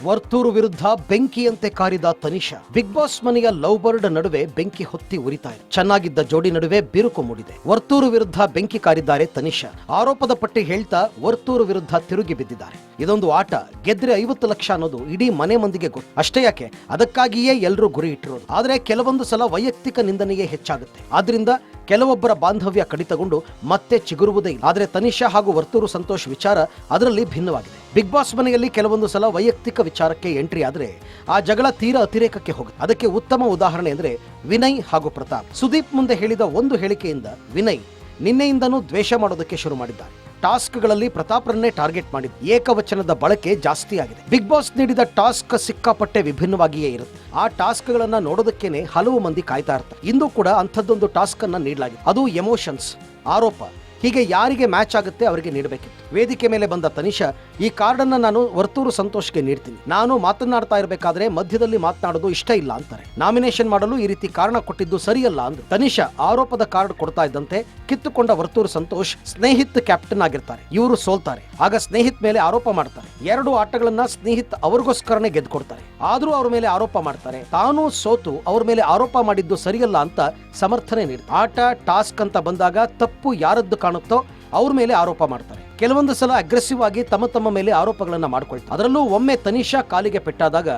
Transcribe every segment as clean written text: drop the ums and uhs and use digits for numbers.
ವರ್ತೂರು ವಿರುದ್ಧ ಬೆಂಕಿಯಂತೆ ಕಾರಿದ Tanisha. Big boss ಮನೆಯ love bird ನಡುವೆ ಬೆಂಕಿ ಹೊತ್ತಿ ಉರಿತಾ ಇದೆ. ಚೆನ್ನಾಗಿದ್ದ ಜೋಡಿ ನಡುವೆ ಬಿರುಕು ಮೂಡಿದೆ. ವರ್ತೂರು ವಿರುದ್ಧ ಬೆಂಕಿ ಕಾರಿದ್ದಾರೆ ತನಿಷಾ. ಆರೋಪದ ಪಟ್ಟಿ ಹೇಳ್ತಾ ವರ್ತೂರು ವಿರುದ್ಧ ತಿರುಗಿ ಬಿದ್ದಿದ್ದಾರೆ. ಇದೊಂದು ಆಟ, ಗೆದ್ರೆ 50 ಲಕ್ಷ ಅನ್ನೋದು ಇಡೀ ಮನೆ ಮಂದಿಗೆ ಗೊತ್ತು. ಅಷ್ಟೇ ಯಾಕೆ, ಅದಕ್ಕಾಗಿಯೇ ಎಲ್ಲರೂ ಗುರಿ ಇಟ್ಟಿರೋದು. ಆದ್ರೆ ಕೆಲವೊಂದು ಸಲ ವೈಯಕ್ತಿಕ ನಿಂದನೆಯೇ ಹೆಚ್ಚಾಗುತ್ತೆ. ಆದ್ರಿಂದ ಕೆಲವೊಬ್ಬರ ಬಾಂಧವ್ಯ ಕಡಿತಗೊಂಡು ಮತ್ತೆ ಚಿಗುರುವುದೇ ಇಲ್ಲ. ಆದ್ರೆ ತನಿಷಾ ಹಾಗೂ ವರ್ತೂರು ಸಂತೋಷ್ ವಿಚಾರ ಅದರಲ್ಲಿ ಭಿನ್ನವಾಗಿದೆ. ಬಿಗ್ ಬಾಸ್ ಮನೆಯಲ್ಲಿ ಕೆಲವೊಂದು ಸಲ ವೈಯಕ್ತಿಕ ವಿಚಾರಕ್ಕೆ ಎಂಟ್ರಿ ಆದ್ರೆ ಆ ಜಗಳ ತೀರಾ ಅತಿರೇಕಕ್ಕೆ ಹೋಗುತ್ತೆ. ಅದಕ್ಕೆ ಉತ್ತಮ ಉದಾಹರಣೆ ಅಂದ್ರೆ ವಿನಯ್ ಹಾಗೂ ಪ್ರತಾಪ್. ಸುದೀಪ್ ಮುಂದೆ ಹೇಳಿದ ಒಂದು ಹೇಳಿಕೆಯಿಂದ ವಿನಯ್ ನಿನ್ನೆಯಿಂದನೂ ದ್ವೇಷ ಮಾಡೋದಕ್ಕೆ ಶುರು ಮಾಡಿದ್ದಾರೆ. ಟಾಸ್ಕ್ಗಳಲ್ಲಿ ಪ್ರತಾಪ್ರನ್ನೇ ಟಾರ್ಗೆಟ್ ಮಾಡಿದ್ದು. ಏಕವಚನದ ಬಳಕೆ ಜಾಸ್ತಿ ಆಗಿದೆ. ಬಿಗ್ ಬಾಸ್ ನೀಡಿದ ಟಾಸ್ಕ್ ಸಿಕ್ಕಾಪಟ್ಟೆ ವಿಭಿನ್ನವಾಗಿಯೇ ಇರುತ್ತೆ. ಆ ಟಾಸ್ಕ್ಗಳನ್ನ ನೋಡೋದಕ್ಕೇನೆ ಹಲವು ಮಂದಿ ಕಾಯ್ತಾ ಇರ್ತಾರೆ. ಇಂದು ಕೂಡ ಅಂಥದ್ದೊಂದು ಟಾಸ್ಕ್ ಅನ್ನ ನೀಡಲಾಗಿದೆ. ಅದು ಎಮೋಷನ್ಸ್, ಆರೋಪ, ಹೀಗೆ ಯಾರಿಗೆ ಮ್ಯಾಚ್ ಆಗುತ್ತೆ ಅವರಿಗೆ ನೀಡಬೇಕಿತ್ತು. ವೇದಿಕೆ ಮೇಲೆ ಬಂದ ತನಿಷಾ, ಈ ಕಾರ್ಡ್ ಅನ್ನ ನಾನು ವರ್ತೂರು ಸಂತೋಷ್ಗೆ ನೀಡ್ತೀನಿ. ನಾನು ಮಾತನಾಡ್ತಾ ಇರಬೇಕಾದ್ರೆ ಮಧ್ಯದಲ್ಲಿ ಮಾತನಾಡೋದು ಇಷ್ಟ ಇಲ್ಲ ಅಂತಾರೆ. ನಾಮಿನೇಷನ್ ಮಾಡಲು ಈ ರೀತಿ ಕಾರಣ ಕೊಟ್ಟಿದ್ದು ಸರಿಯಲ್ಲ ಅಂದ್ರು. ತನಿಷಾ ಆರೋಪದ ಕಾರ್ಡ್ ಕೊಡ್ತಾ ಇದ್ದಂತೆ ಕಿತ್ತುಕೊಂಡ ವರ್ತೂರು ಸಂತೋಷ್ ಸ್ನೇಹಿತ್ ಕ್ಯಾಪ್ಟನ್ ಆಗಿರ್ತಾರೆ. ಇವರು ಸೋಲ್ತಾರೆ. ಆಗ ಸ್ನೇಹಿತ್ ಮೇಲೆ ಆರೋಪ ಮಾಡ್ತಾರೆ. 2 ಆಟಗಳನ್ನ ಸ್ನೇಹಿತ್ ಅವ್ರಿಗೋಸ್ಕರನೇ ಗೆದ್ಕೊಡ್ತಾರೆ. ಆದ್ರೂ ಅವ್ರ ಮೇಲೆ ಆರೋಪ ಮಾಡ್ತಾರೆ. ತಾನು ಸೋತು ಅವ್ರ ಮೇಲೆ ಆರೋಪ ಮಾಡಿದ್ದು ಸರಿಯಲ್ಲ ಅಂತ ಸಮರ್ಥನೆ ನೀಡ್ತಾರೆ. ಆಟ ಟಾಸ್ಕ್ ಅಂತ ಬಂದಾಗ ತಪ್ಪು ಯಾರದ್ದು ಕಾಣುತ್ತೋ ಅವ್ರ ಮೇಲೆ ಆರೋಪ ಮಾಡ್ತಾರೆ. ಕೆಲವೊಂದು ಸಲ ಅಗ್ರೆಸಿವ್ ಆಗಿ ತಮ್ಮ ಮೇಲೆ ಆರೋಪಗಳನ್ನ ಮಾಡ್ಕೊಳ್ತಾರೆ. ಅದರಲ್ಲೂ ಒಮ್ಮೆ ತನಿಷಾ ಕಾಲಿಗೆ ಪೆಟ್ಟಾದಾಗ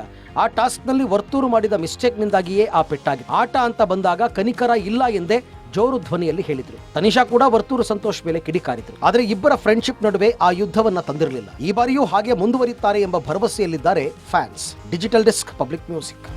ಆ ಟಾಸ್ಕ್ ನಲ್ಲಿ ವರ್ತೂರು ಮಾಡಿದ ಮಿಸ್ಟೇಕ್ ನಿಂದಾಗಿಯೇ ಆ ಪೆಟ್ಟಾಗಿದೆ. ಆಟ ಅಂತ ಬಂದಾಗ ಕನಿಕರ ಇಲ್ಲ ಎಂದೇ ಜೋರು ಧ್ವನಿಯಲ್ಲಿ ಹೇಳಿದ್ರು. ತನಿಷಾ ಕೂಡ ವರ್ತೂರು ಸಂತೋಷ್ ಮೇಲೆ ಕಿಡಿಕಾರಿದ್ರು. ಆದರೆ ಇಬ್ಬರ ಫ್ರೆಂಡ್ಶಿಪ್ ನಡುವೆ ಆ ಯುದ್ಧವನ್ನ ತಂದಿರಲಿಲ್ಲ. ಈ ಬಾರಿಯೂ ಹಾಗೆ ಮುಂದುವರಿಯುತ್ತಾರೆ ಎಂಬ ಭರವಸೆಯಲ್ಲಿದ್ದಾರೆ fans. Digital desk, public music.